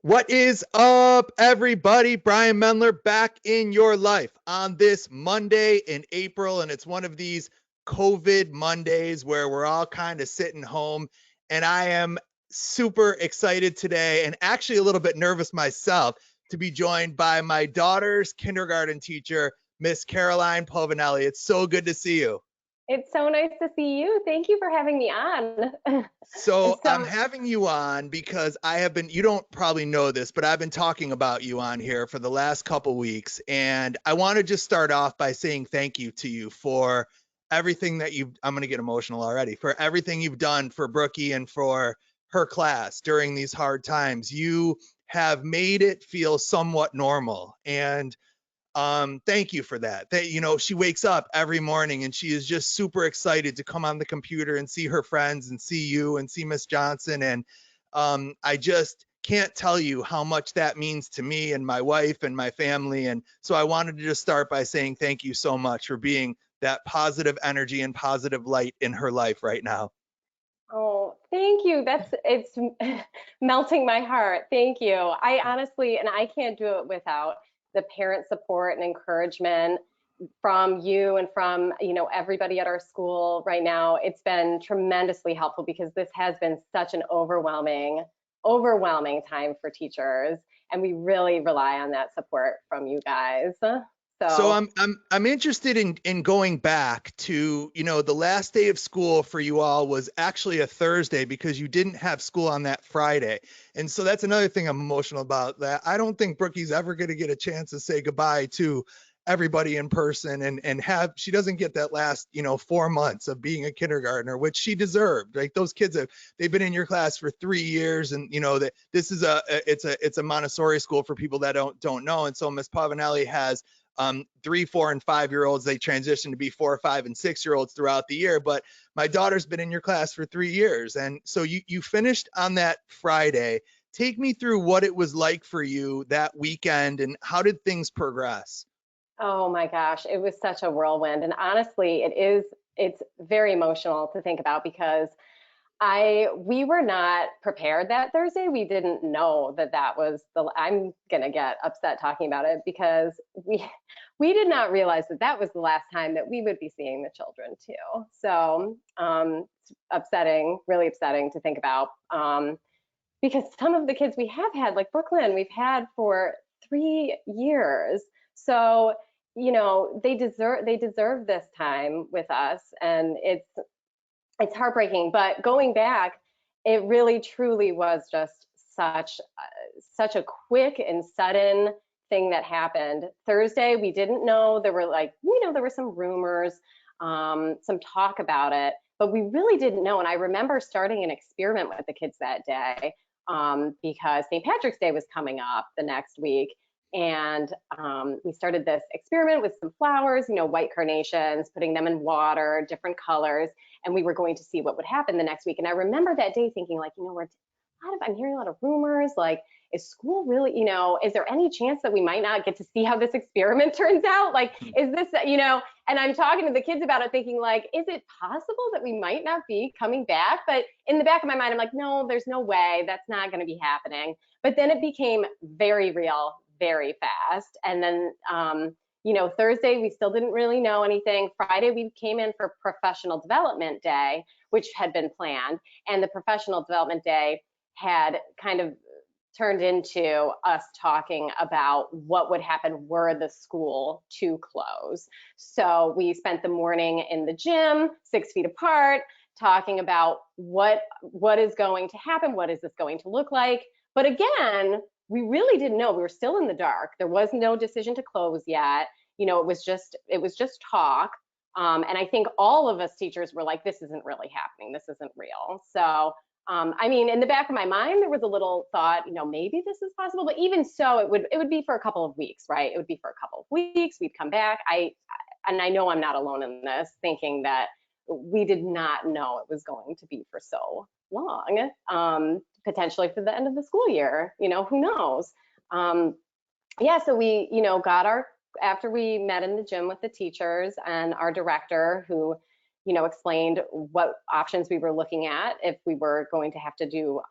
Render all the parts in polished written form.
What is up, everybody? Brian Mendler back in your life on this Monday in April. And it's one of these COVID Mondays where we're all kind of sitting home. And I am super excited today and actually a little bit nervous myself to be joined by my daughter's kindergarten teacher, Miss Caroline Povinelli. It's so good to see you. It's so nice to see you. Thank you for having me on. So I'm So, having you on because I have been, you don't probably know this, but I've been talking about you on here for the last couple weeks. And I want to just start off by saying thank you to you for everything that I'm going to get emotional already, for everything you've done for Brookie and for her class during these hard times. You have made it feel somewhat normal. And thank you for that. She wakes up every morning and she is just super excited to come on the computer and see her friends and see you and see Miss Johnson. And I just can't tell you how much that means to me and my wife and my family. And so I wanted to just start by saying thank you so much for being that positive energy and positive light in her life right now. oh, thank you. It's melting my heart. Thank you. I honestly, and I can't do it without the parent support and encouragement from you and from, everybody at our school right now. It's been tremendously helpful because this has been such an overwhelming time for teachers, and we really rely on that support from you guys. So So, I'm interested in going back to, the last day of school for you all was actually a Thursday because you didn't have school on that Friday. And so that's another thing I'm emotional about, that I don't think Brookie's ever going to get a chance to say goodbye to everybody in person and have, she doesn't get that last, 4 months of being a kindergartner, which she deserved. Like those kids they've been in your class for 3 years, and that this is it's a Montessori school for people that don't know. And so Miss Pavanelli has 3, 4, and 5 year olds. They transition to be 4, 5, and 6 year olds throughout the year. But my daughter's been in your class for 3 years. And so you finished on that Friday. Take me through what it was like for you that weekend and how did things progress? oh my gosh, it was such a whirlwind. And honestly, it's very emotional to think about because we were not prepared that Thursday. We didn't know that was I'm gonna get upset talking about it because we did not realize that was the last time that we would be seeing the children too. So it's upsetting, really upsetting to think about. Because some of the kids we have had, like Brooklyn, we've had for 3 years. So, they deserve this time with us, and it's heartbreaking. But going back, it really truly was just such a quick and sudden thing that happened. Thursday, we didn't know. There were there were some rumors, some talk about it, but we really didn't know. And I remember starting an experiment with the kids that day, because St. Patrick's Day was coming up the next week. And we started this experiment with some flowers, white carnations, putting them in water, different colors, and we were going to see what would happen the next week. And I remember that day thinking, like, I'm hearing a lot of rumors. Like, is school really, is there any chance that we might not get to see how this experiment turns out? Like, is this, and I'm talking to the kids about it, thinking, like, is it possible that we might not be coming back? But in the back of my mind, I'm like, no, there's no way. That's not going to be happening. But then it became very real, very fast. And then, Thursday, we still didn't really know anything. Friday, we came in for professional development day, which had been planned. And the professional development day had kind of turned into us talking about what would happen were the school to close. So we spent the morning in the gym, 6 feet apart, talking about what is going to happen, what is this going to look like. But again, we really didn't know. We were still in the dark. There was no decision to close yet. It was just talk. And I think all of us teachers were like, this isn't really happening. This isn't real. So, I mean, in the back of my mind, there was a little thought, maybe this is possible. But even so, it would be for a couple of weeks, right? It would be for a couple of weeks. We'd come back. And I know I'm not alone in this, thinking that we did not know it was going to be for so long, potentially for the end of the school year. Who knows? Yeah, so we, after we met in the gym with the teachers and our director, who, explained what options we were looking at if we were going to have to do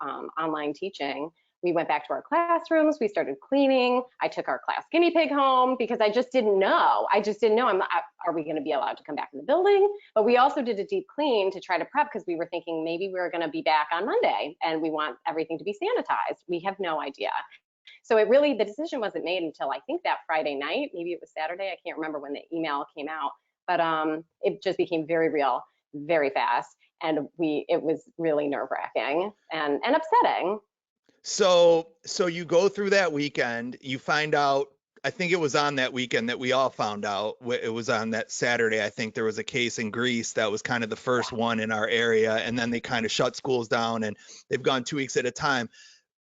online teaching, We went back to our classrooms. We started cleaning. I took our class guinea pig home because I just didn't know. Are we going to be allowed to come back in the building? But we also did a deep clean to try to prep because we were thinking maybe we were going to be back on Monday and we want everything to be sanitized. We have no idea. So the decision wasn't made until I think that Friday night. Maybe it was Saturday. I can't remember when the email came out, but it just became very real, very fast. And it was really nerve-wracking and upsetting. So you go through that weekend, you find out, I think it was on that weekend that we all found out. It was on that Saturday. I think there was a case in Greece that was kind of the first one in our area. And then they kind of shut schools down and they've gone 2 weeks at a time.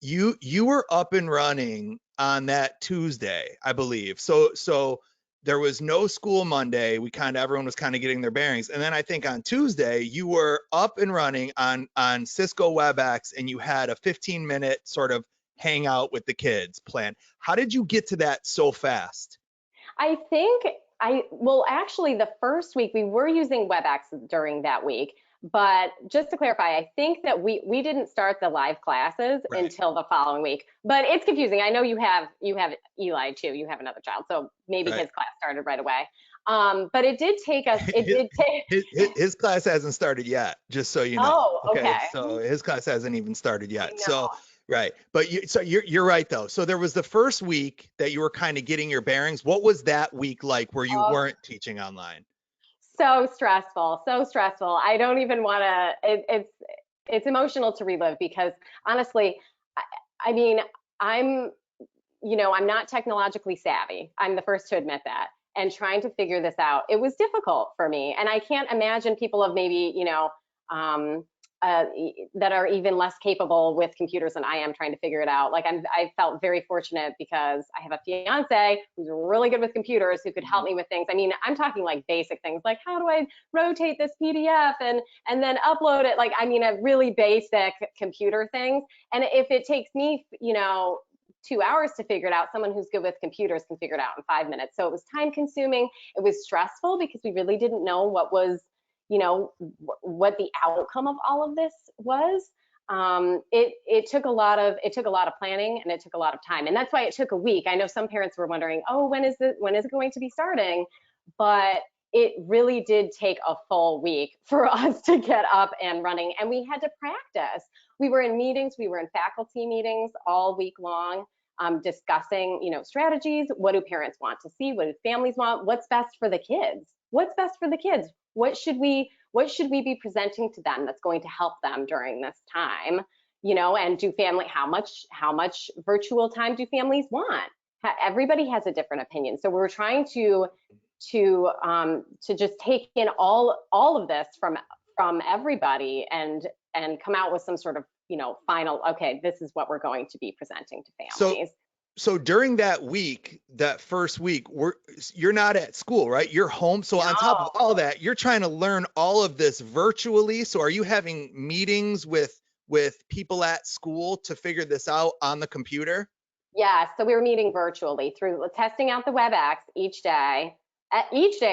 You were up and running on that Tuesday, I believe. So there was no school Monday. Everyone was kind of getting their bearings. And then I think on Tuesday, you were up and running on Cisco WebEx and you had a 15-minute sort of hangout with the kids plan. How did you get to that so fast? Actually the first week we were using WebEx during that week, but just to clarify, I think that we didn't start the live classes until the following week. But it's confusing. I know you have Eli too. You have another child, so maybe his class started right away. But it did take us. His class hasn't started yet. Just so you know. Oh, okay. So his class hasn't even started yet. So right, but you're right though. So there was the first week that you were kind of getting your bearings. What was that week like where you weren't teaching online? So stressful. I don't even want to, it's emotional to relive because honestly, I mean, I'm not technologically savvy. I'm the first to admit that. And trying to figure this out, it was difficult for me. And I can't imagine people of maybe, that are even less capable with computers than I am trying to figure it out. Like I felt very fortunate because I have a fiance who's really good with computers who could help me with things. I mean, I'm talking like basic things like how do I rotate this PDF and then upload it? Like, I mean, a really basic computer things. And if it takes me, 2 hours to figure it out, someone who's good with computers can figure it out in 5 minutes. So it was time consuming. It was stressful because we really didn't know what the outcome of all of this was. It took a lot of planning and it took a lot of time, and that's why it took a week. I know some parents were wondering, oh, when is it going to be starting? But it really did take a full week for us to get up and running, and we had to practice. We were in meetings, we were in faculty meetings all week long, discussing, strategies. What do parents want to see? What do families want? What's best for the kids? What should we be presenting to them that's going to help them during this time? And how much virtual time do families want? Everybody has a different opinion. So we're trying to just take in all of this from everybody and come out with some sort of, final, okay, this is what we're going to be presenting to families. So during that first week, you're not at school, right? You're home. So on top of all that, you're trying to learn all of this virtually. So are you having meetings with people at school to figure this out on the computer? Yeah, so we were meeting virtually through testing out the WebEx each day,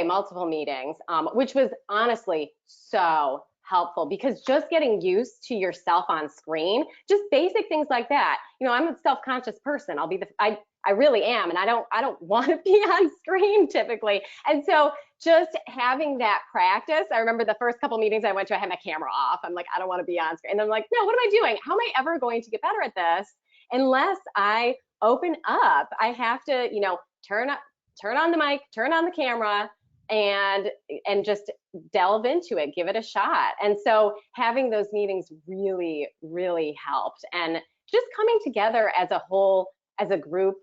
multiple meetings, which was honestly so helpful because just getting used to yourself on screen, just basic things like that. I'm a self-conscious person. I really am, and I don't want to be on screen typically. And so just having that practice, I remember the first couple meetings I went to, I had my camera off. I'm like, I don't want to be on screen. And I'm like, no, what am I doing? How am I ever going to get better at this unless I open up? I have to, turn on the mic, turn on the camera, and just delve into it, give it a shot. And so having those meetings really, really helped. And just coming together as a whole, as a group,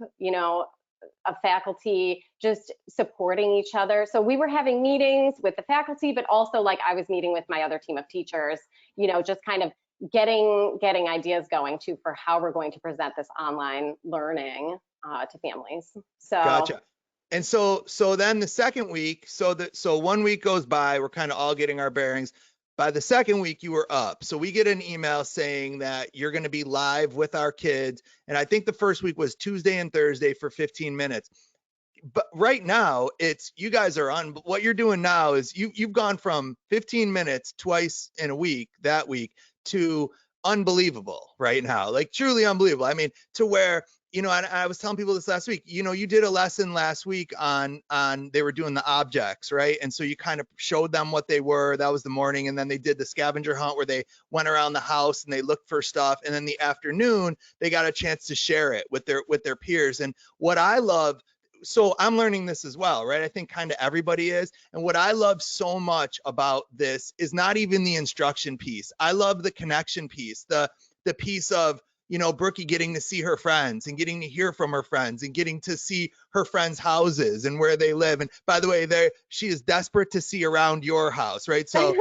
of faculty, just supporting each other. So we were having meetings with the faculty, but also like I was meeting with my other team of teachers, just kind of getting ideas going too for how we're going to present this online learning to families. So gotcha. And so then the second week, so 1 week goes by, we're kind of all getting our bearings. By the second week, you were up. So we get an email saying that you're going to be live with our kids. And I think the first week was Tuesday and Thursday for 15 minutes. But right now, you guys are on. What you're doing now is you've gone from 15 minutes twice in a week that week to unbelievable right now, like truly unbelievable. I mean, to where, you know, and I was telling people this last week, you know, you did a lesson last week on they were doing the objects, right? And so you kind of showed them what they were. That was the morning. And then they did the scavenger hunt where they went around the house and they looked for stuff. And then the afternoon, they got a chance to share it with their peers. And what I love, so I'm learning this as well, right? I think kind of everybody is. And what I love so much about this is not even the instruction piece. I love the connection piece, the piece of, you know, Brookie getting to see her friends and getting to hear from her friends and getting to see her friends' houses and where they live. And by the way, she is desperate to see around your house, right? So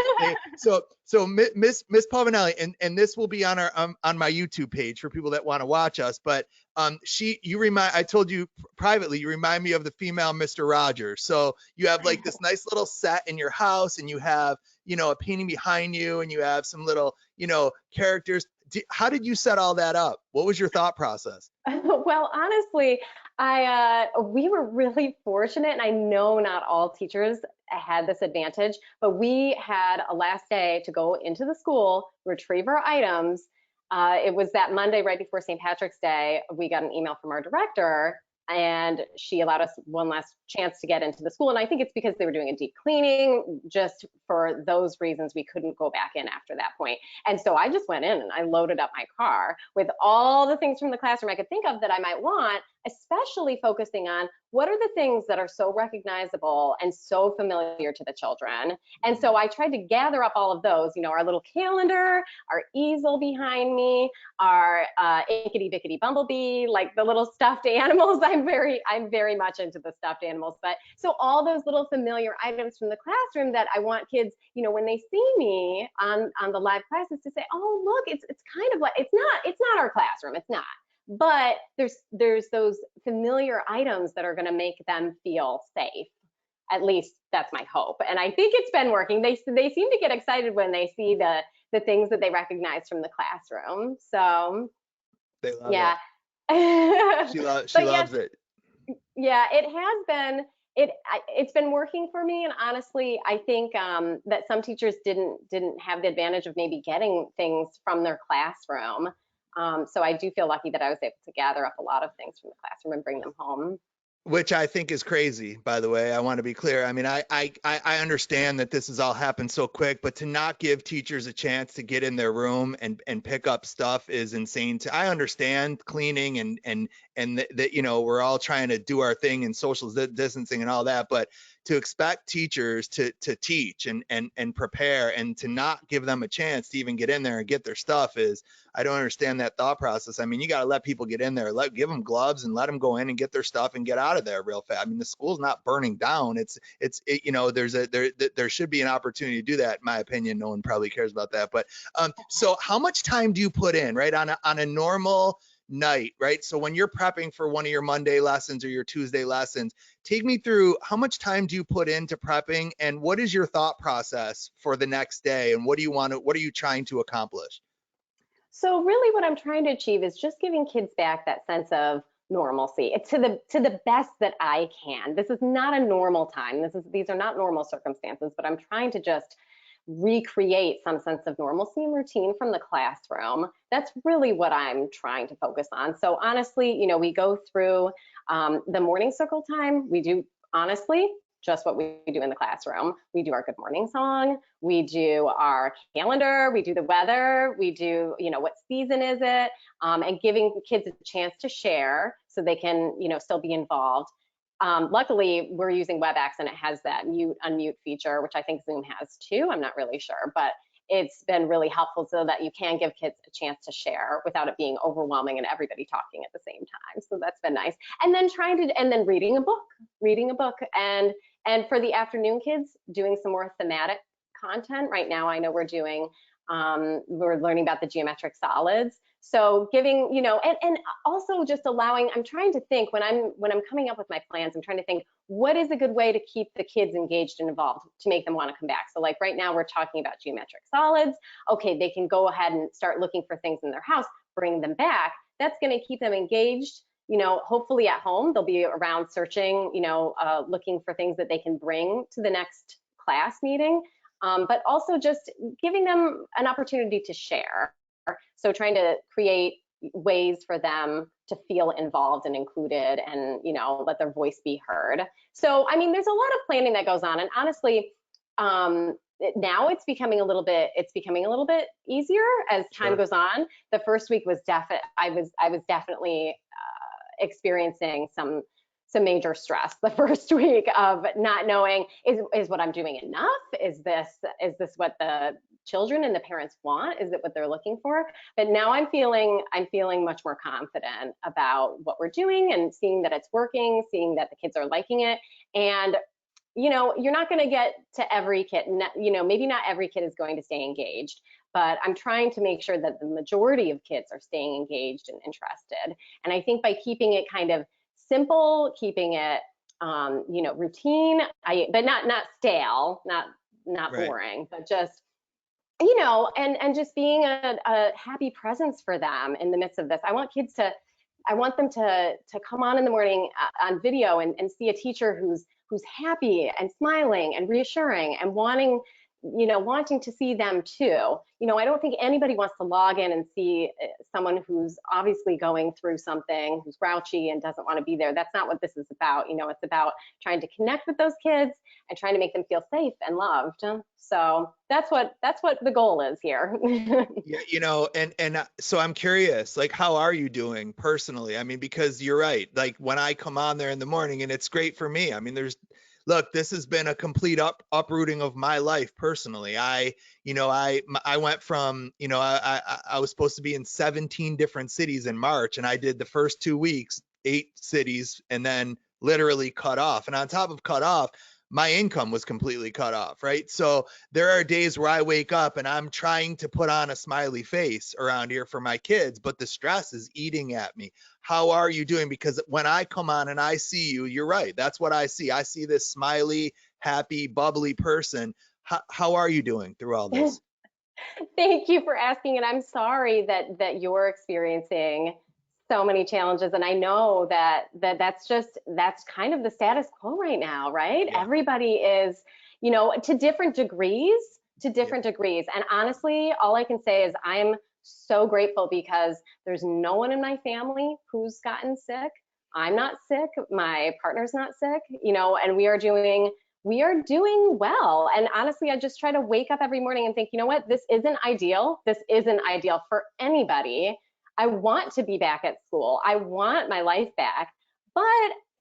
Miss Povinelli, and this will be on our on my YouTube page for people that want to watch us. But I told you privately, you remind me of the female Mr. Rogers. So you have like this nice little set in your house, and you have, you know, a painting behind you, and you have some little, you know, characters. How did you set all that up? What was your thought process? Well, honestly, we were really fortunate, and I know not all teachers had this advantage, but we had a last day to go into the school, retrieve our items. It was that Monday right before St. Patrick's Day. We got an email from our director, and she allowed us one last chance to get into the school. And I think it's because they were doing a deep cleaning. Just for those reasons, we couldn't go back in after that point. And so I just went in and I loaded up my car with all the things from the classroom I could think of that I might want, especially focusing on what are the things that are so recognizable and so familiar to the children. And so I tried to gather up all of those, you know, our little calendar, our easel behind me, our inkity bickety bumblebee, like the little stuffed animals. I'm very much into the stuffed animals. But so all those little familiar items from the classroom that I want kids, you know, when they see me on the live classes, to say, oh, look, it's kind of like, it's not our classroom, it's not. But there's those familiar items that are going to make them feel safe. At least that's my hope, and I think it's been working. They seem to get excited when they see the things that they recognize from the classroom. So They love yeah. it. She But yes, loves it. yeah, it has been. It's been working for me, and honestly, I think that some teachers didn't have the advantage of maybe getting things from their classroom. So I do feel lucky that I was able to gather up a lot of things from the classroom and bring them home. Which I think is crazy, by the way. I want to be clear. I mean, I understand that this has all happened so quick, but to not give teachers a chance to get in their room and pick up stuff is insane. I understand cleaning and that, you know, we're all trying to do our thing and social distancing and all that, but to expect teachers to teach and prepare and to not give them a chance to even get in there and get their stuff is, I don't understand that thought process. I mean, you got to let people get in there, give them gloves and let them go in and get their stuff and get out of there real fast. I mean, the school's not burning down. You know, there should be an opportunity to do that. In my opinion, no one probably cares about that. But so how much time do you put in, right, on a normal night, right? So when you're prepping for one of your Monday lessons or your Tuesday lessons, take me through how much time do you put into prepping, and what is your thought process for the next day, and what are you trying to accomplish? So really what I'm trying to achieve is just giving kids back that sense of normalcy to the best that I can. This is not a normal time. These are not normal circumstances, but I'm trying to just recreate some sense of normalcy and routine from the classroom. That's really what I'm trying to focus on. So honestly, you know, we go through the morning circle time. We do honestly just what we do in the classroom. We do our good morning song, we do our calendar, we do the weather, we do, you know, what season is it, and giving kids a chance to share so they can, you know, still be involved. Luckily, we're using WebEx and it has that mute unmute feature, which I think Zoom has too. I'm not really sure, but it's been really helpful so that you can give kids a chance to share without it being overwhelming and everybody talking at the same time. So that's been nice. And then reading a book, and for the afternoon kids, doing some more thematic content. Right now, I know we're learning about the geometric solids. So giving, you know, and also just allowing, I'm trying to think when I'm coming up with my plans, I'm trying to think what is a good way to keep the kids engaged and involved to make them want to come back. So like right now we're talking about geometric solids. Okay, they can go ahead and start looking for things in their house, bring them back. That's going to keep them engaged. You know, hopefully at home they'll be around searching, you know, looking for things that they can bring to the next class meeting. But also just giving them an opportunity to share. So trying to create ways for them to feel involved and included and, let their voice be heard. So, I mean, there's a lot of planning that goes on. And honestly, now it's becoming a little bit easier as time Sure. goes on. The first week was I was definitely experiencing some major stress the first week of not knowing, is what I'm doing enough? Is this what the children and the parents want? Is it what they're looking for? But now I'm feeling much more confident about what we're doing and seeing that it's working, seeing that the kids are liking it. And you're not going to get to every kid, maybe not every kid is going to stay engaged, but I'm trying to make sure that the majority of kids are staying engaged and interested. And I think by keeping it kind of simple, keeping it, routine, but not stale, not Right. boring, but just, and just being a happy presence for them in the midst of this. I want them to come on in the morning on video and see a teacher who's happy and smiling and reassuring and wanting to see them too. I don't think anybody wants to log in and see someone who's obviously going through something, who's grouchy and doesn't want to be there. That's not what this is about. It's about trying to connect with those kids and trying to make them feel safe and loved. So that's what the goal is here. Yeah, so I'm curious, like, how are you doing personally? I mean, because you're right. Like when I come on there in the morning, and it's great for me. I mean, look, this has been a complete uprooting of my life personally. I went from, I was supposed to be in 17 different cities in March, and I did the first 2 weeks, 8 cities, and then literally cut off. And on top of cut off, my income was completely cut off, right? So there are days where I wake up and I'm trying to put on a smiley face around here for my kids, but the stress is eating at me. How are you doing? Because when I come on and I see you, you're right. That's what I see. I see this smiley, happy, bubbly person. How are you doing through all this? Thank you for asking, and I'm sorry that you're experiencing so many challenges. And I know that's kind of the status quo right now, right? Yeah. Everybody is, to different degrees, Yeah. And honestly, all I can say is I'm so grateful because there's no one in my family who's gotten sick. I'm not sick. My partner's not sick, and we are doing well. And honestly, I just try to wake up every morning and think, you know what, this isn't ideal. This isn't ideal for anybody. I want to be back at school. I want my life back. But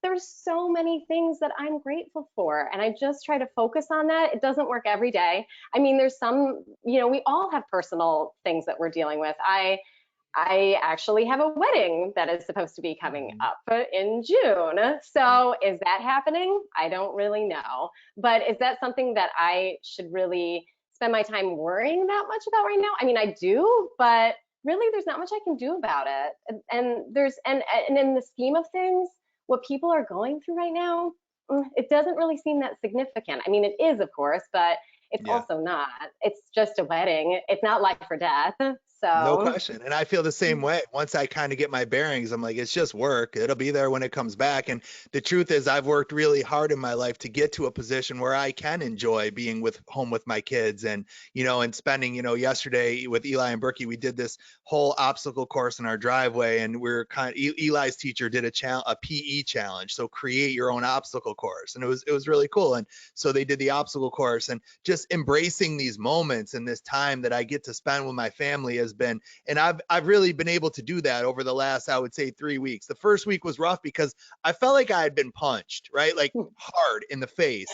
there's so many things that I'm grateful for. And I just try to focus on that. It doesn't work every day. I mean, there's some, we all have personal things that we're dealing with. I actually have a wedding that is supposed to be coming Mhm. up in June. Yeah. So is that happening? I don't really know. But is that something that I should really spend my time worrying that much about right now? I mean, I do, but really there's not much I can do about it. And in the scheme of things, what people are going through right now, it doesn't really seem that significant. I mean, it is, of course, but it's Yeah. also not. It's just a wedding. It's not life or death. No So question. And I feel the same way. Once I kind of get my bearings, I'm like, it's just work. It'll be there when it comes back. And the truth is, I've worked really hard in my life to get to a position where I can enjoy being with home with my kids and spending, yesterday with Eli and Berkey, we did this whole obstacle course in our driveway. And Eli's teacher did a PE challenge. So create your own obstacle course. And it was really cool. And so they did the obstacle course and just embracing these moments and this time that I get to spend with my family has been, and I've really been able to do that over the last, I would say, 3 weeks. The first week was rough because I felt like I had been punched, right? Like hard in the face.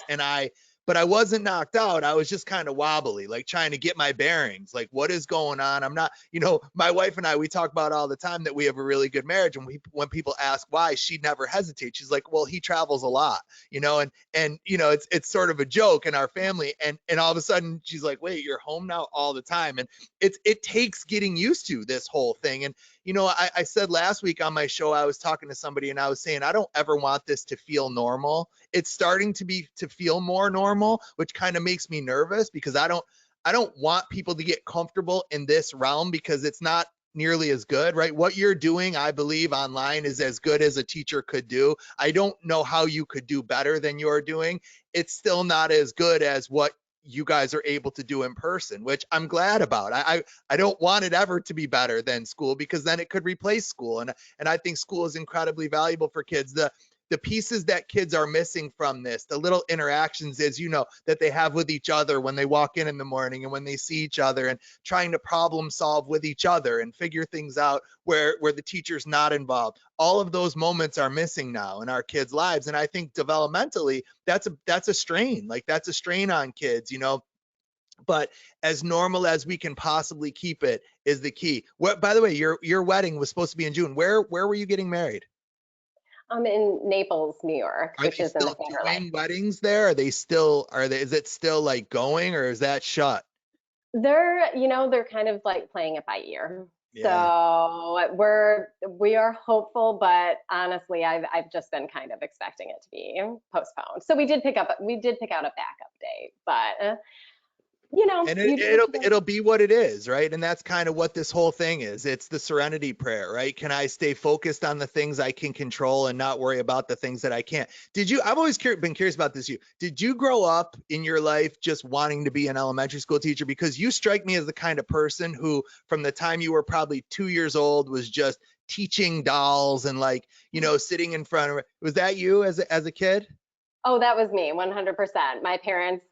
But I wasn't knocked out. I was just kind of wobbly, like trying to get my bearings. Like, what is going on? I'm not, my wife and I, we talk about all the time that we have a really good marriage. And when people ask why, she never hesitates. She's like, well, he travels a lot, it's sort of a joke in our family. And all of a sudden she's like, wait, you're home now all the time. And it takes getting used to this whole thing. And I said last week on my show, I was talking to somebody and I was saying, I don't ever want this to feel normal. It's starting to feel more normal, which kind of makes me nervous because I don't want people to get comfortable in this realm because it's not nearly as good, right? What you're doing, I believe, online is as good as a teacher could do. I don't know how you could do better than you're doing. It's still not as good as what you guys are able to do in person, which I'm glad about. I don't want it ever to be better than school, because then it could replace school. And I think school is incredibly valuable for kids. The pieces that kids are missing from this, the little interactions, as you know, that they have with each other when they walk in the morning and when they see each other, and trying to problem solve with each other and figure things out where the teacher's not involved. All of those moments are missing now in our kids' lives. And I think developmentally, that's a strain. Like, that's a strain on kids, you know. But as normal as we can possibly keep it is the key. What, by the way, your wedding was supposed to be in June. Where were you getting married? I'm in Naples, New York, Are which they is in the still Fairlight. doing weddings there? Is it still like going, or is that shut? They're kind of like playing it by ear. Yeah. So we are hopeful, but honestly, I've just been kind of expecting it to be postponed. So we did pick out a backup date, but And you do what you got. it'll be what it is, right? And that's kind of what this whole thing is. It's the Serenity Prayer, right? Can I stay focused on the things I can control and not worry about the things that I can't? I've always been curious about this. Did you grow up in your life just wanting to be an elementary school teacher? Because you strike me as the kind of person who, from the time you were probably 2 years old, was just teaching dolls and, like, sitting in front of. Was that you as a kid? Oh, that was me, 100%. My parents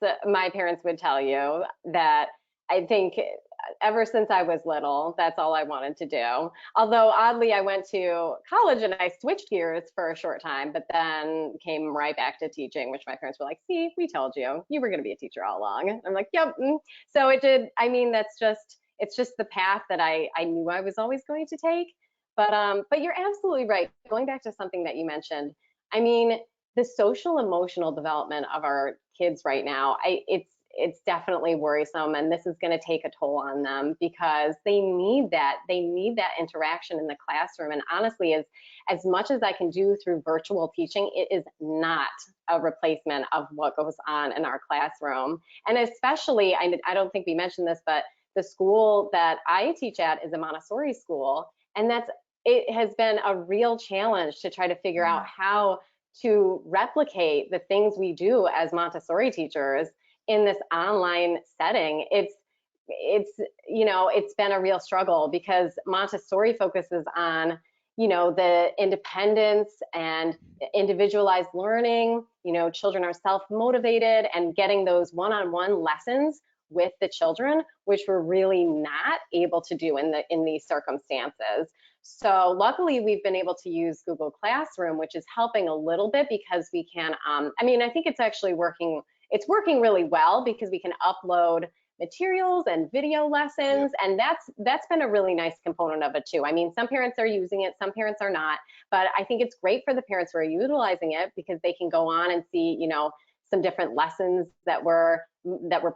would tell you that. I think ever since I was little, that's all I wanted to do. Although oddly, I went to college and I switched gears for a short time, but then came right back to teaching, which my parents were like, "See, we told you, you were going to be a teacher all along." And I'm like, "Yep." So it did. I mean, it's just the path that I knew I was always going to take. But you're absolutely right. Going back to something that you mentioned, I mean, the social emotional development of our kids right now, it's definitely worrisome, and this is going to take a toll on them because they need that interaction in the classroom. And honestly, as much as I can do through virtual teaching, it is not a replacement of what goes on in our classroom. And especially, I don't think we mentioned this, but the school that I teach at is a Montessori school, and it has been a real challenge to try to figure out how to replicate the things we do as Montessori teachers in this online setting. It's been a real struggle because Montessori focuses on the independence and individualized learning. Children are self-motivated, and getting those one-on-one lessons with the children, which we're really not able to do in these circumstances. So luckily, we've been able to use Google Classroom, which is helping a little bit because we can. I think it's actually working. It's working really well because we can upload materials and video Yep. lessons, and that's been a really nice component of it too. I mean, some parents are using it, some parents are not, but I think it's great for the parents who are utilizing it because they can go on and see, some different lessons that we're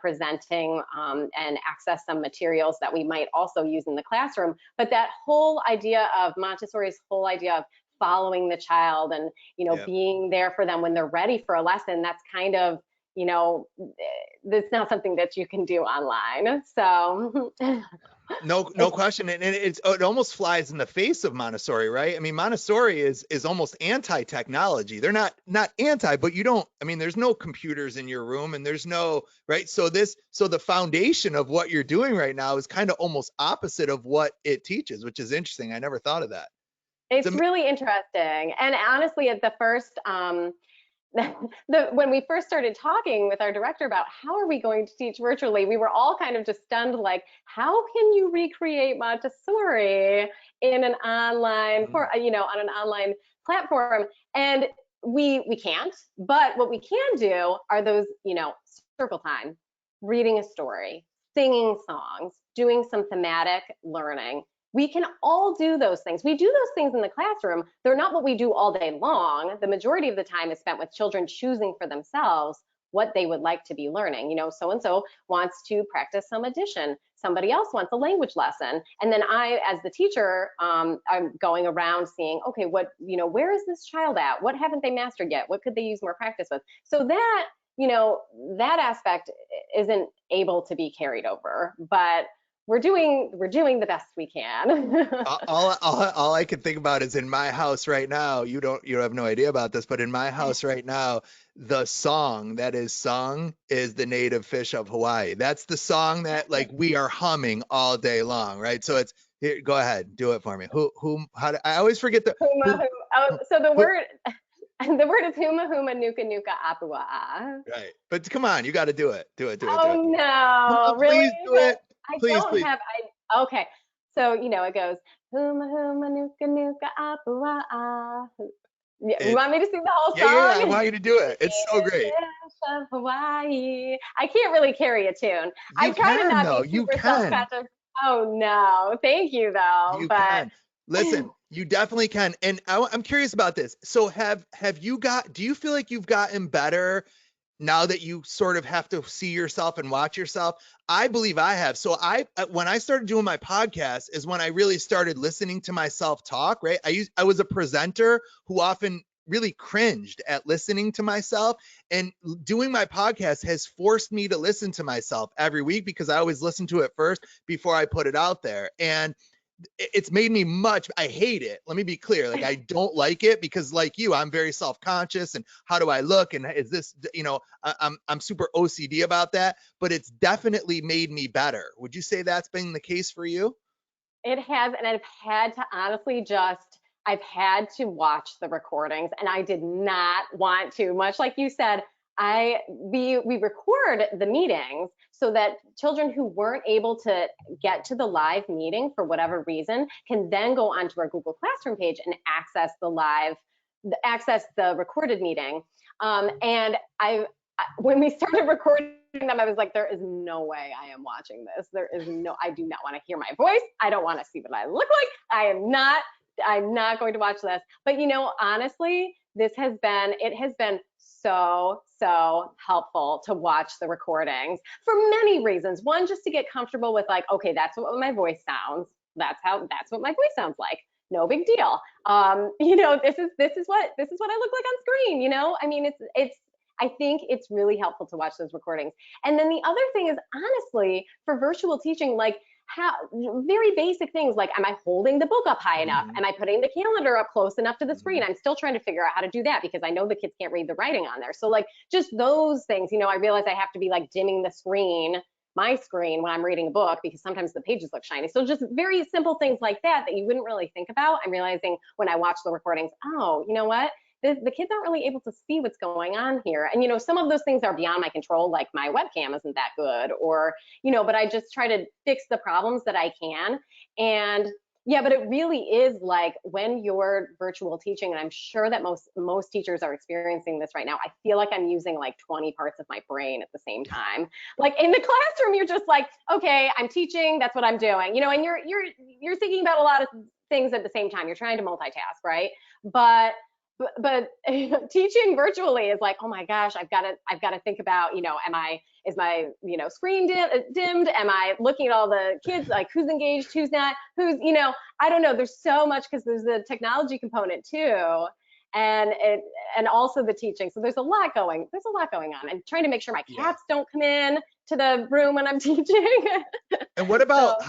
presenting, and access some materials that we might also use in the classroom. But that whole idea of Montessori's whole idea of following the child and Yep. being there for them when they're ready for a lesson, that's kind of you know that's not something that you can do online. So No it's question. And it almost flies in the face of Montessori, right? I mean, Montessori is almost anti-technology. They're not anti, but you don't, I mean, there's no computers in your room, and there's no, right? So the foundation of what you're doing right now is kind of almost opposite of what it teaches, which is interesting. I never thought of that. it's So, really interesting. And honestly, at the first when we first started talking with our director about how are we going to teach virtually, we were all kind of just stunned, like, how can you recreate Montessori in an online, on an online platform? And we can't. But what we can do are those, circle time, reading a story, singing songs, doing some thematic learning. We can all do those things. We do those things in the classroom. They're not what we do all day long. The majority of the time is spent with children choosing for themselves what they would like to be learning. So and so wants to practice some addition. Somebody else wants a language lesson. And then I, as the teacher, I'm going around seeing, okay, where is this child at? What haven't they mastered yet? What could they use more practice with? So that aspect isn't able to be carried over. But we're doing the best we can. All I can think about is in my house right now. You have no idea about this, but in my house right now, the song that is sung is the native fish of Hawaii. That's the song that like we are humming all day long, right? So it's here, go ahead, do it for me. I always forget the Huma, who, hu. Oh, so the who word the word is huma huma nuka nuka apua. right. But come on, you got to do it. Do Oh it. no, really? Please do it. I Please, don't please. have I okay. So, it goes huma huma nuka nuka apua. Yeah, you It's want me to sing the whole yeah. I song? want you to do The it. It's so native great. fish of Hawaii. I can't really carry a tune. I You try to can not though. be You super can. self-conscious. Oh no, thank you though. You But can. Listen, you definitely can. And I'm curious about this. So do you feel like you've gotten better now that you sort of have to see yourself and watch yourself? I believe I have. So when I started doing my podcast is when I really started listening to myself talk, right? I was a presenter who often really cringed at listening to myself, and doing my podcast has forced me to listen to myself every week because I always listen to it first before I put it out there. And it's made me I hate it. Let me be clear. Like, I don't like it because like you, I'm very self-conscious and how do I look? And is this, I'm super OCD about that, but it's definitely made me better. Would you say that's been the case for you? it has, and I've had to watch the recordings, and I did not want to. Much like you said, we record the meetings so that children who weren't able to get to the live meeting for whatever reason can then go onto our Google Classroom page and access the recorded meeting. And when we started recording them, I was like, there is no way I am watching this. I do not want to hear my voice. I don't want to see what I look like. I'm not going to watch this. But honestly, it has been so helpful to watch the recordings for many reasons. One, just to get comfortable with like, okay, that's what my voice sounds. That's what my voice sounds like. No big deal. This is what I look like on screen. I mean, I think it's really helpful to watch those recordings. And then the other thing is, honestly, for virtual teaching, like how very basic things like, am I holding the book up high enough? Mhm. Am I putting the calendar up close enough to the screen? Mhm. I'm still trying to figure out how to do that because I know the kids can't read the writing on there. So like just those things, I realize I have to be like dimming my screen when I'm reading a book because sometimes the pages look shiny. So just very simple things like that you wouldn't really think about. I'm realizing when I watch the recordings, oh, you know what? The kids aren't really able to see what's going on here. And, some of those things are beyond my control, like my webcam isn't that good or, but I just try to fix the problems that I can. And yeah, but it really is like when you're virtual teaching, and I'm sure that most teachers are experiencing this right now. I feel like I'm using like 20 parts of my brain at the same time. Like in the classroom, you're just like, okay, I'm teaching, that's what I'm doing, and you're thinking about a lot of things at the same time. You're trying to multitask, right? But teaching virtually is like, oh my gosh, I've got to think about, is my screen dimmed? Am I looking at all the kids, like who's engaged, who's not, I don't know. There's so much because there's the technology component too, and also the teaching. So there's a lot going on. I'm trying to make sure my Yeah. cats don't come in to the room when I'm teaching. And what So about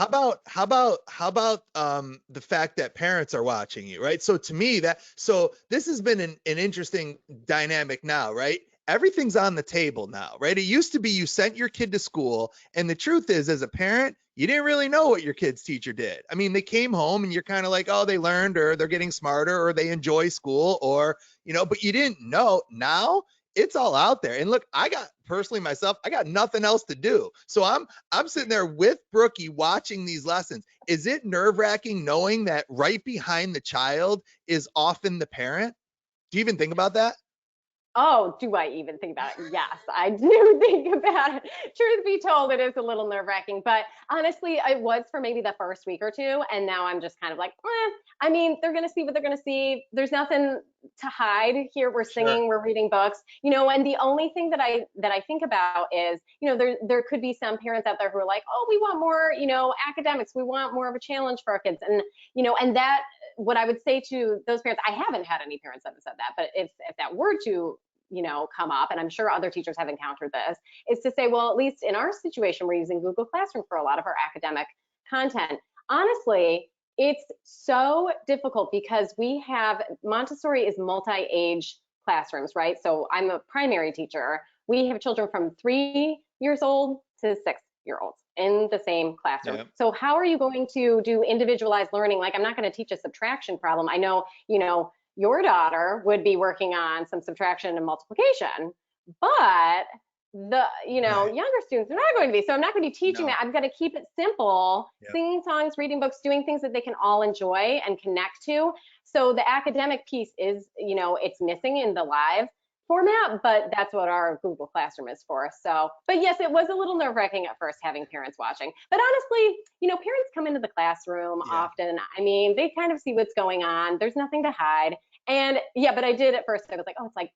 the fact that parents are watching you, right? So to me this has been an interesting dynamic now, right? Everything's on the table now, right? It used to be you sent your kid to school, and the truth is, as a parent, you didn't really know what your kid's teacher did. I mean, they came home and you're kind of like, oh, they learned, or they're getting smarter, or they enjoy school, or but you didn't know. Now it's all out there. And look, I got nothing else to do. So I'm sitting there with Brookie watching these lessons. Is it nerve-wracking knowing that right behind the child is often the parent? Do you even think about that? oh, do I even think about it? Yes, I do think about it. Truth be told, it is a little nerve wracking, but honestly, it was for maybe the first week or two. And now I'm just kind of like, I mean, they're going to see what they're going to see. There's nothing to hide here. We're Sure. singing, we're reading books, and the only thing that I think about is, there could be some parents out there who are like, oh, we want more, academics. We want more of a challenge for our kids. And that, what I would say to those parents, I haven't had any parents that have said that, but if that were to come up, and I'm sure other teachers have encountered this, is to say, well, at least in our situation, we're using Google Classroom for a lot of our academic content. Honestly, it's so difficult because we have Montessori is multi-age classrooms, right? So I'm a primary teacher. We have children from 3 years old to 6 year olds in the same classroom. Yeah. So how are you going to do individualized learning? Like, I'm not going to teach a subtraction problem. I know, your daughter would be working on some subtraction and multiplication, but the Right. younger students are not going to be. So I'm not going to be teaching No. that. I'm going to keep it simple, Yep. singing songs, reading books, doing things that they can all enjoy and connect to. So the academic piece is, it's missing in the live format, but that's what our Google Classroom is for. So, but yes, it was a little nerve-wracking at first having parents watching. But honestly, parents come into the classroom Yeah. often. I mean, they kind of see what's going on. There's nothing to hide. And yeah, but I did at first. I was like, oh, it's like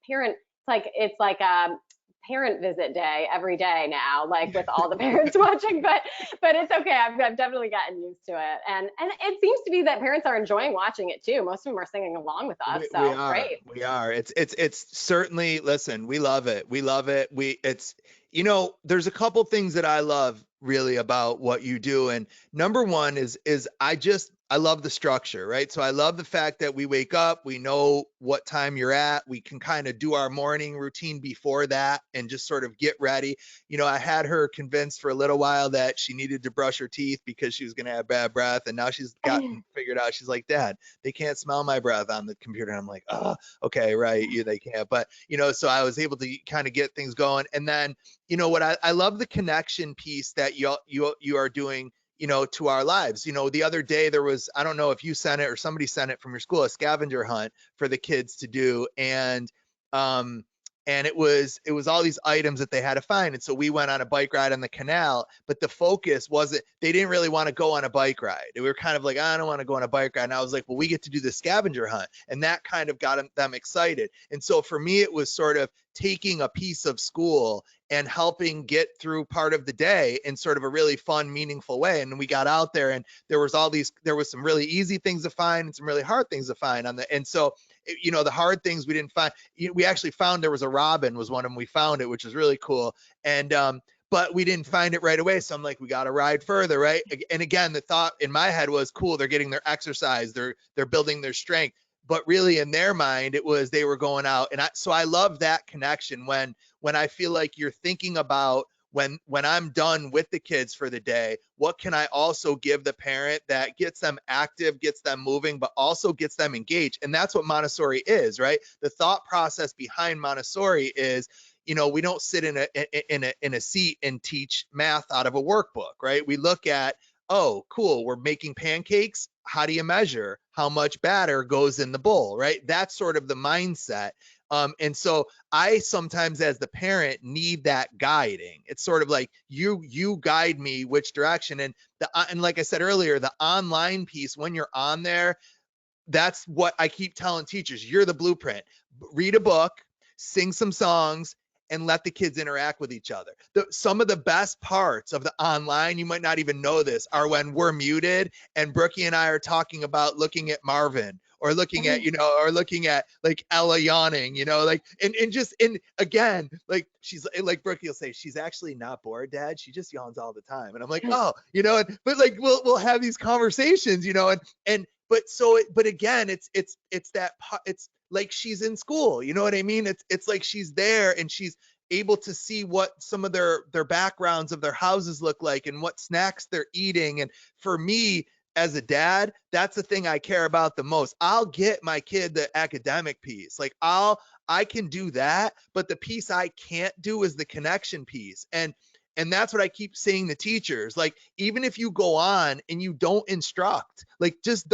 parent visit day every day now, like with all the parents watching. But it's okay. I've definitely gotten used to it, and it seems to be that parents are enjoying watching it too. Most of them are singing along with us, We so are. great. We are. It's certainly, listen, we love it. We love it. There's a couple things that I love really about what you do. And number one is I love the structure, right? So I love the fact that we wake up, we know what time you're at, we can kind of do our morning routine before that and just sort of get ready. I had her convinced for a little while that she needed to brush her teeth because she was going to have bad breath. And now she's gotten figured out. She's like, Dad, they can't smell my breath on the computer. And I'm like, oh, okay, right. They can't. But, so I was able to kind of get things going. And then, what I love the connection piece that you are doing, to our lives. The other day there was, I don't know if you sent it or somebody sent it from your school, a scavenger hunt for the kids to do. Um, and it was all these items that they had to find. And so we went on a bike ride on the canal, but the focus wasn't, they didn't really want to go on a bike ride. We were kind of like, I don't want to go on a bike ride. And I was like, well, we get to do the scavenger hunt. And that kind of got them excited. And so for me, it was sort of taking a piece of school and helping get through part of the day in sort of a really fun, meaningful way. And we got out there and there was some really easy things to find and some really hard things to find and so, the hard things we didn't find. We actually found there was a robin was one of them. We found it, which was really cool. And, but we didn't find it right away. So I'm like, we got to ride further. Right. And again, the thought in my head was, cool, they're getting their exercise. They're building their strength. But really in their mind, it was, they were going out. And so I love that connection when I feel like you're thinking about when I'm done with the kids for the day, what can I also give the parent that gets them active, gets them moving, but also gets them engaged? And that's what Montessori is, right? The thought process behind Montessori is, we don't sit in a seat and teach math out of a workbook, right? We look at, oh, cool, we're making pancakes. How do you measure how much batter goes in the bowl, right? That's sort of the mindset. And so I sometimes, as the parent, need that guiding. It's sort of like you guide me which direction. And like I said earlier, the online piece, when you're on there, that's what I keep telling teachers. You're the blueprint. Read a book, sing some songs, and let the kids interact with each other. Some of the best parts of the online, you might not even know this, are when we're muted and Brookie and I are talking about looking at Marvin or looking at, like Ella yawning, and again, like she's like Brookie will say, she's actually not bored, Dad. She just yawns all the time. And I'm like, oh, but like we'll have these conversations, but again, it's it's like she's in school, you know what I mean? It's like she's there and she's able to see what some of their backgrounds of their houses look like and what snacks they're eating. And for me as a dad, that's the thing I care about the most. I'll get my kid the academic piece. Like I can do that, but the piece I can't do is the connection piece. And that's what I keep saying to teachers. Like, even if you go on and you don't instruct, like just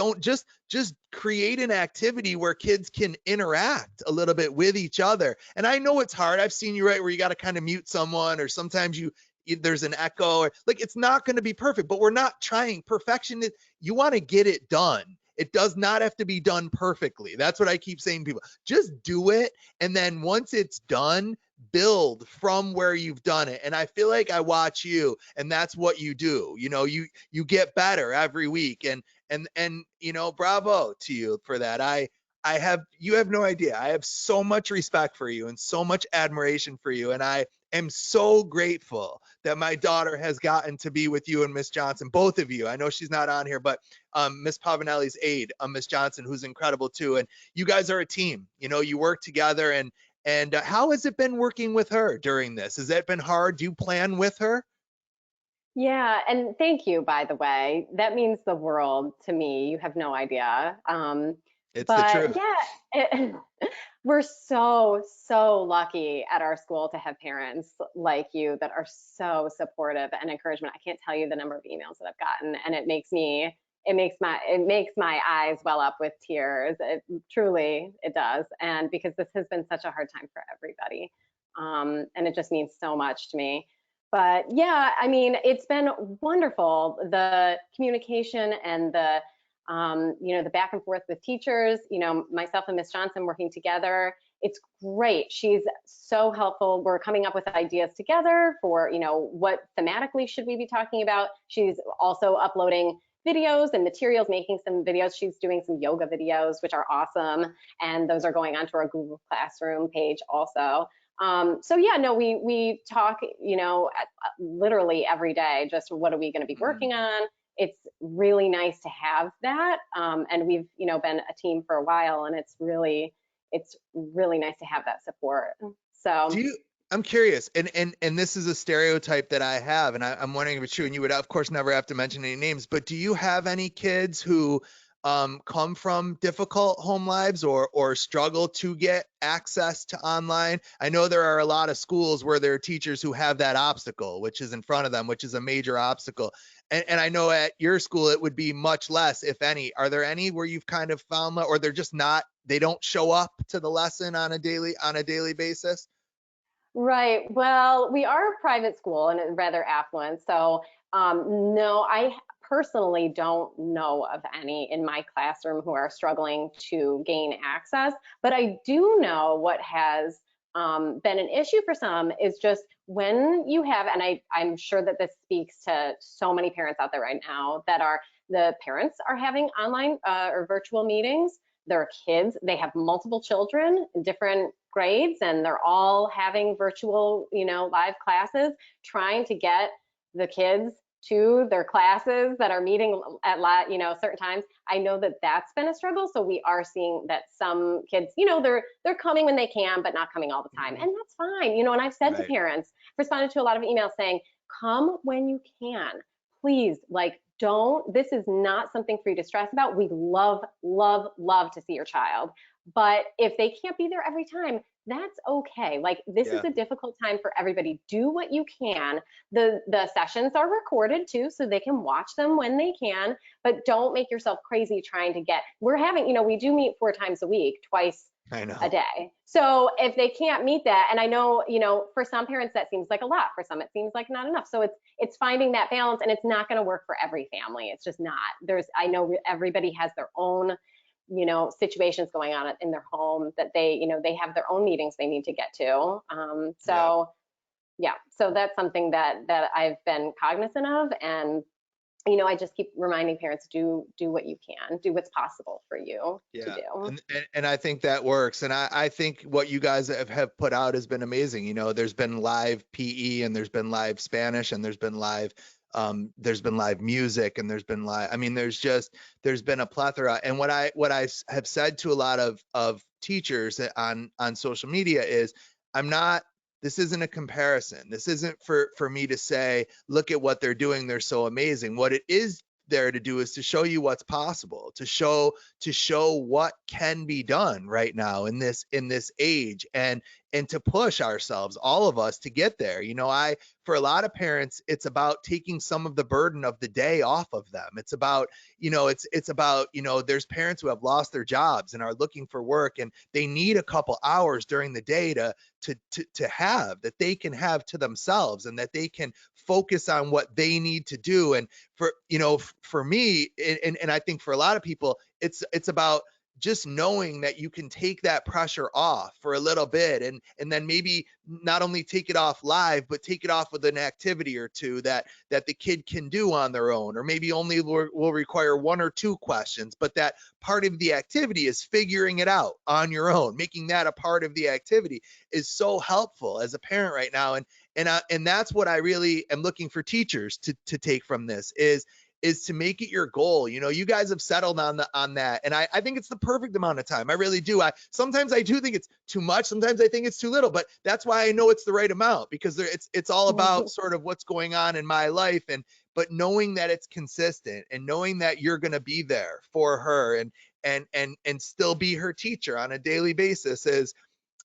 create an activity where kids can interact a little bit with each other. And I know it's hard. I've seen you, right, where you got to kind of mute someone, or sometimes there's an echo, or like, it's not going to be perfect, but we're not trying perfection. You want to get it done. It does not have to be done perfectly. That's what I keep saying to people. Just do it. And then once it's done, build from where you've done it. And I feel like I watch you, and that's what you do. You get better every week, and bravo to you for that. You have no idea. I have so much respect for you and so much admiration for you. And am so grateful that my daughter has gotten to be with you and Miss Johnson, both of you. I know she's not on here, but Miss Povinelli's aide, Miss Johnson, who's incredible too. And you guys are a team. You know, you work together. And how has it been working with her during this? Has that been hard? Do you plan with her? Yeah, and thank you, by the way. That means the world to me. You have no idea. It's the But truth. yeah, we're so, so lucky at our school to have parents like you that are so supportive and encouragement. I can't tell you the number of emails that I've gotten, and it makes my eyes well up with tears. It truly it does, and because this has been such a hard time for everybody, and it just means so much to me. But yeah, I mean, it's been wonderful. The communication and the back and forth with teachers, myself and Miss Johnson working together. It's great. She's so helpful. We're coming up with ideas together for, what thematically should we be talking about. She's also uploading videos and materials, making some videos. She's doing some yoga videos, which are awesome. And those are going onto our Google Classroom page also. So yeah, no, we talk, literally every day, just what are we going to be Mhm. working on? It's really nice to have that. And we've, been a team for a while, and it's really nice to have that support. Do So you, I'm curious, and this is a stereotype that I have, and I'm wondering if it's true, and you would of course never have to mention any names, but do you have any kids who come from difficult home lives or struggle to get access to online? I know there are a lot of schools where there are teachers who have that obstacle, which is in front of them, which is a major obstacle. And I know at your school it would be much less, if any. Are there any where you've kind of found that, or they're just not, they don't show up to the lesson on a daily basis? right. Well, we are a private school and it's rather affluent. So, no, I personally don't know of any in my classroom who are struggling to gain access. But I do know what has been an issue for some is just when you have, and I'm sure that this speaks to so many parents out there right now that are the parents are having online or virtual meetings. Their kids, they have multiple children in different grades, and they're all having virtual, live classes, trying to get the kids to their classes that are meeting at certain times. I know that that's been a struggle. So we are seeing that some kids, they're coming when they can, but not coming all the time, Mhm. and that's fine. And I've said to Right. parents, responded to a lot of emails saying, come when you can, please, like, don't, this is not something for you to stress about. We love, love, love to see your child. But if they can't be there every time, that's okay. Like, this is Yeah. a difficult time for everybody. Do what you can. The sessions are recorded too, so they can watch them when they can, but don't make yourself crazy trying to get, we're having, we do meet 4 times a week, twice I a know. day. So if they can't meet that, and I know, for some parents that seems like a lot, for some it seems like not enough. So it's finding that balance, and it's not going to work for every family. It's just not. I know everybody has their own, situations going on in their home that they have their own meetings they need to get to. Yeah. So yeah, so that's something that I've been cognizant of, and I just keep reminding parents, do what you can, do what's possible for you to Yeah. do. And I think that works. And I think what you guys have put out has been amazing. You know, there's been live PE and there's been live Spanish and there's been live music and there's been live, I mean, there's been a plethora. And what I have said to a lot of teachers on social media is I'm not, this isn't a comparison. This isn't for me to say, look at what they're doing. They're so amazing. What it is there to do is to show you what's possible, to show what can be done right now in this age, and to push ourselves, all of us, to get there. I, for a lot of parents, it's about taking some of the burden of the day off of them. It's about, it's about, there's parents who have lost their jobs and are looking for work, and they need a couple hours during the day to have, that they can have to themselves, and that they can focus on what they need to do. And for me, and I think for a lot of people, it's about just knowing that you can take that pressure off for a little bit, and then maybe not only take it off live, but take it off with an activity or two that the kid can do on their own, or maybe only will require 1 or 2 questions, but that part of the activity is figuring it out on your own. Making that a part of the activity is so helpful as a parent right now. And that's what I really am looking for teachers to take from this is to make it your goal. You know, you guys have settled on that. And I think it's the perfect amount of time. I really do. Sometimes I do think it's too much. Sometimes I think it's too little, but that's why I know it's the right amount, because it's all about sort of what's going on in my life. But knowing that it's consistent, and knowing that you're going to be there for her, and still be her teacher on a daily basis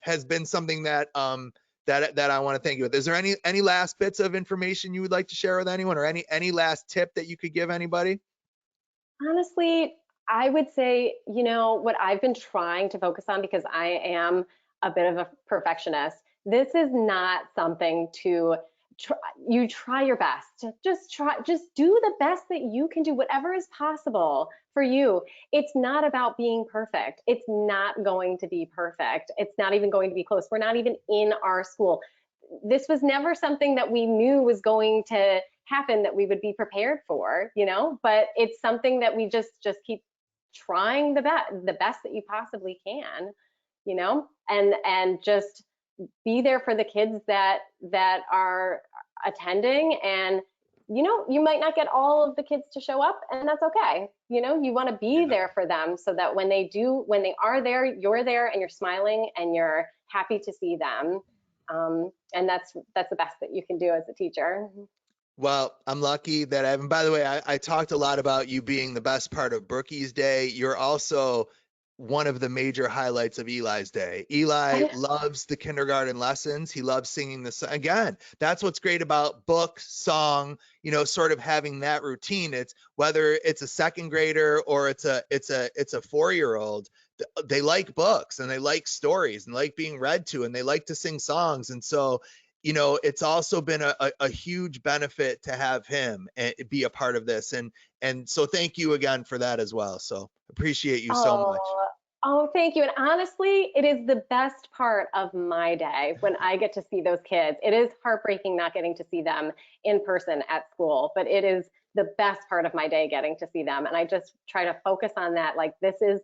has been something that I want to thank you with. Is there any last bits of information you would like to share with anyone, or any last tip that you could give anybody? Honestly, I would say, what I've been trying to focus on, because I am a bit of a perfectionist, this is not something to try. You try your best. Just do the best that you can do, whatever is possible for you. It's not about being perfect. It's not going to be perfect. It's not even going to be close. We're not even in our school. This was never something that we knew was going to happen, that we would be prepared for, but it's something that we just keep trying the best that you possibly can, and just be there for the kids that are attending. And you might not get all of the kids to show up, and that's okay. You want to be there for them, so that when they are there, you're there, and you're smiling, and you're happy to see them. And that's the best that you can do as a teacher. Well, I'm lucky that and by the way, I talked a lot about you being the best part of Brookie's day. You're also one of the major highlights of Eli's day. Eli loves the kindergarten lessons. He loves singing again. That's what's great about book, song, sort of having that routine. It's whether it's a second grader or it's a 4-year-old, they like books, and they like stories, and like being read to, and they like to sing songs. And so it's also been a huge benefit to have him be a part of this. And so thank you again for that as well. So appreciate you so much. Thank you. And honestly, it is the best part of my day when I get to see those kids. It is heartbreaking not getting to see them in person at school, but it is the best part of my day getting to see them. And I just try to focus on that. Like, this is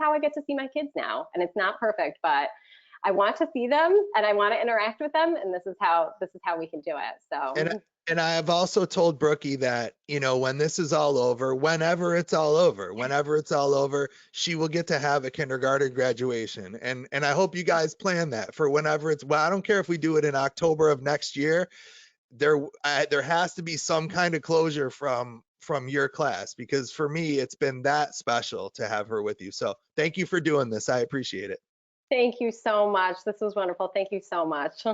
how I get to see my kids now. And it's not perfect, but I want to see them, and I want to interact with them, and this is how we can do it. So, and I have also told Brookie that, when this is all over, whenever it's all over, she will get to have a kindergarten graduation. And I hope you guys plan that for whenever well, I don't care if we do it in October of next year. There has to be some kind of closure from your class, because for me, it's been that special to have her with you. So thank you for doing this. I appreciate it. thank you so much. This was wonderful. Thank you so much.